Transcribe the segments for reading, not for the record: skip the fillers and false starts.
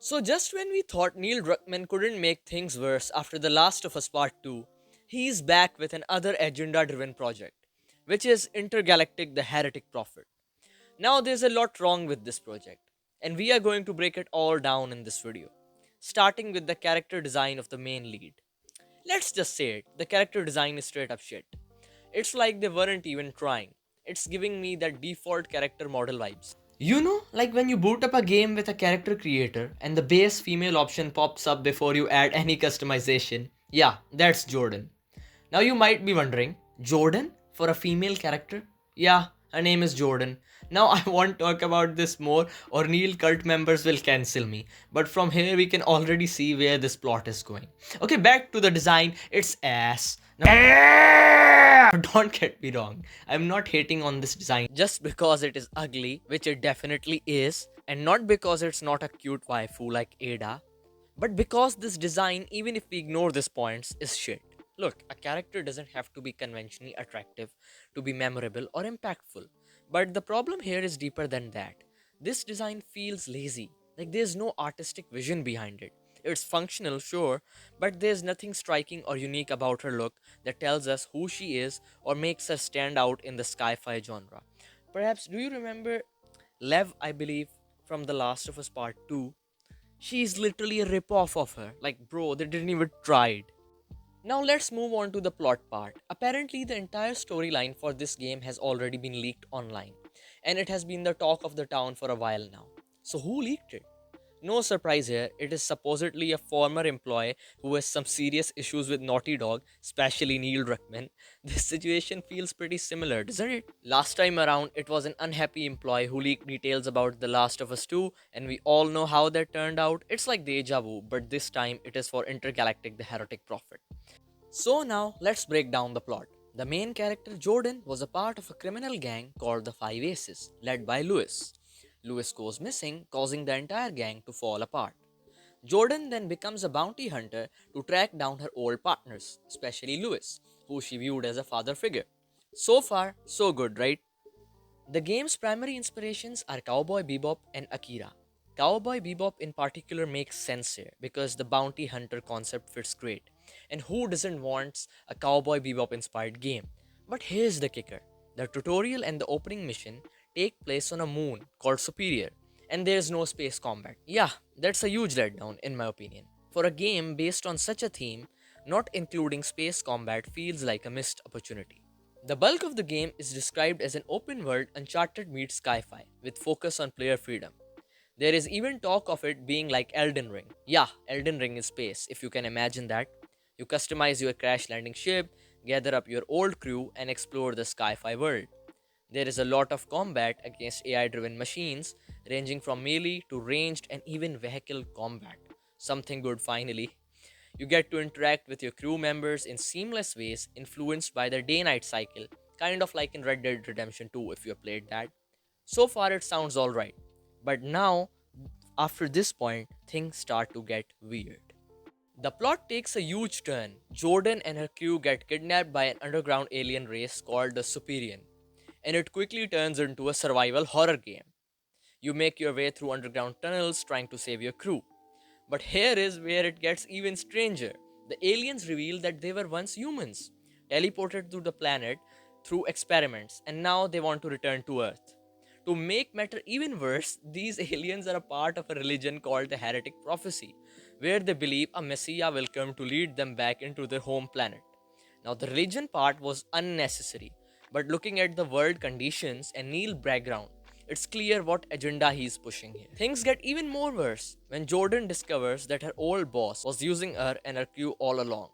So, just when we thought Neil Druckmann couldn't make things worse after The Last of Us Part 2, he's back with another agenda driven project, which is Intergalactic the Heretic Prophet. Now, there's a lot wrong with this project, and we are going to break it all down in this video, starting with the character design of the main lead. Let's just say it, the character design is straight up shit. It's like they weren't even trying. It's giving me that default character model vibes. You know, like when you boot up a game with a character creator and the base female option pops up before you add any customization. Yeah, that's Jordan. Now you might be wondering, Jordan for a female character? Yeah, her name is Jordan. Now I won't talk about this more or Neil cult members will cancel me. But from here we can already see where this plot is going. Okay, back to the design. It's ass. Now, don't get me wrong. I'm not hating on this design just because it is ugly, which it definitely is, and not because it's not a cute waifu like Ada, but because this design, even if we ignore these points, is shit. Look, a character doesn't have to be conventionally attractive to be memorable or impactful. But the problem here is deeper than that. This design feels lazy, like there's no artistic vision behind it. It's functional, sure, but there's nothing striking or unique about her look that tells us who she is or makes her stand out in the sci-fi genre. Perhaps, do you remember Lev, I believe, from The Last of Us Part 2? She's literally a rip-off of her. Like, bro, they didn't even try it. Now let's move on to the plot part. Apparently, the entire storyline for this game has already been leaked online, and it has been the talk of the town for a while now. So who leaked it? No surprise here, it is supposedly a former employee who has some serious issues with Naughty Dog, especially Neil Druckmann. This situation feels pretty similar, doesn't it? Last time around, it was an unhappy employee who leaked details about The Last of Us 2, and we all know how that turned out. It's like deja vu, but this time it is for Intergalactic the Heretic Prophet. So now, let's break down the plot. The main character, Jordan, was a part of a criminal gang called the Five Aces, led by Lewis. Lewis goes missing, causing the entire gang to fall apart. Jordan then becomes a bounty hunter to track down her old partners, especially Lewis, who she viewed as a father figure. So far, so good, right? The game's primary inspirations are Cowboy Bebop and Akira. Cowboy Bebop in particular makes sense here because the bounty hunter concept fits great. And who doesn't want a Cowboy Bebop inspired game? But here's the kicker, the tutorial and the opening mission take place on a moon called Superior, and there's no space combat. Yeah, that's a huge letdown in my opinion. For a game based on such a theme, not including space combat feels like a missed opportunity. The bulk of the game is described as an open world Uncharted meets sci fi, with focus on player freedom. There is even talk of it being like Elden Ring. Yeah, Elden Ring is space, if you can imagine that. You customize your crash landing ship, gather up your old crew, and explore the sci fi world. There is a lot of combat against AI driven machines, ranging from melee to ranged and even vehicle combat. Something good finally. You get to interact with your crew members in seamless ways influenced by the day night cycle, kind of like in Red Dead Redemption 2 if you have played that. So far, it sounds alright. But now, after this point, things start to get weird. The plot takes a huge turn. Jordan and her crew get kidnapped by an underground alien race called the Superior, and it quickly turns into a survival horror game. You make your way through underground tunnels trying to save your crew. But here is where it gets even stranger. The aliens reveal that they were once humans, teleported to the planet through experiments, and now they want to return to Earth. To make matter even worse, these aliens are a part of a religion called the Heretic Prophecy, where they believe a messiah will come to lead them back into their home planet. Now, the religion part was unnecessary, but looking at the world conditions and Neil background, it's clear what agenda he's pushing here. Things get even more worse when Jordan discovers that her old boss was using her and her crew all along.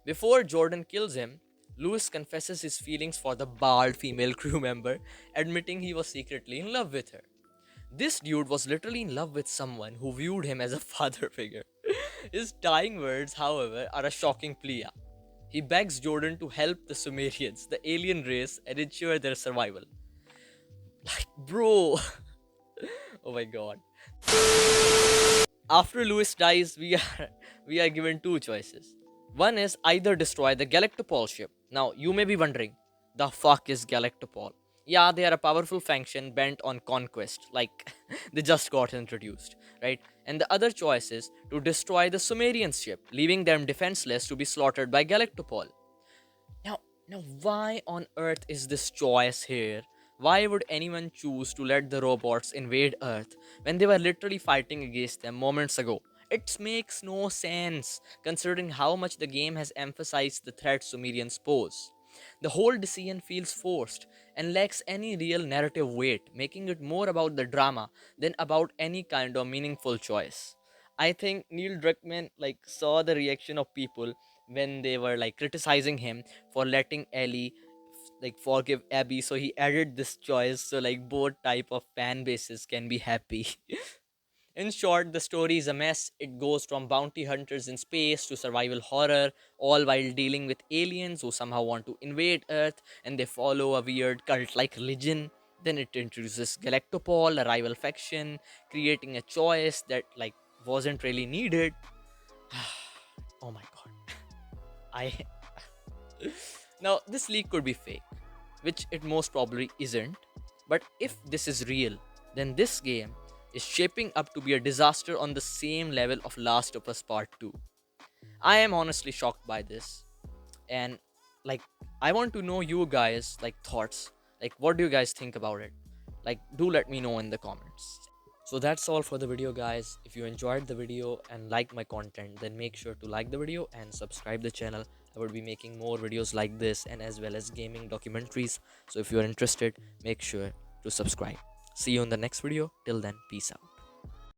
Before Jordan kills him, Lewis confesses his feelings for the bald female crew member, admitting he was secretly in love with her. This dude was literally in love with someone who viewed him as a father figure. His dying words, however, are a shocking plea. He begs Jordan to help the Sumerians, the alien race, and ensure their survival. Like, bro. Oh my god. After Lewis dies, we are given two choices. One is either destroy the Galactopol ship. Now, you may be wondering, the fuck is Galactopol? Yeah, they are a powerful faction bent on conquest, like they just got introduced, right? And the other choice is to destroy the Sumerian ship, leaving them defenseless to be slaughtered by Galactopol. Now, now, why on earth is this choice here? Why would anyone choose to let the robots invade Earth when they were literally fighting against them moments ago? It makes no sense, considering how much the game has emphasized the threat Sumerians pose. The whole decision feels forced and lacks any real narrative weight, making it more about the drama than about any kind of meaningful choice. I think Neil Druckmann saw the reaction of people when they were criticizing him for letting Ellie forgive Abby, so he added this choice so both type of fan bases can be happy. In short, the story is a mess. It goes from bounty hunters in space to survival horror, all while dealing with aliens who somehow want to invade Earth, and they follow a weird cult like religion. Then it introduces Galactopol, a rival faction, creating a choice that wasn't really needed. Oh my god. I Now this leak could be fake, which it most probably isn't. But if this is real, then this game is shaping up to be a disaster on the same level of Last of Us Part 2. I am honestly shocked by this. And like I want to know you guys thoughts. What do you guys think about it? Do let me know in the comments. So that's all for the video, guys. If you enjoyed the video and like my content, then make sure to like the video and subscribe the channel. I will be making more videos like this and as well as gaming documentaries. So if you're interested, make sure to subscribe. See you in the next video. Till then, peace out.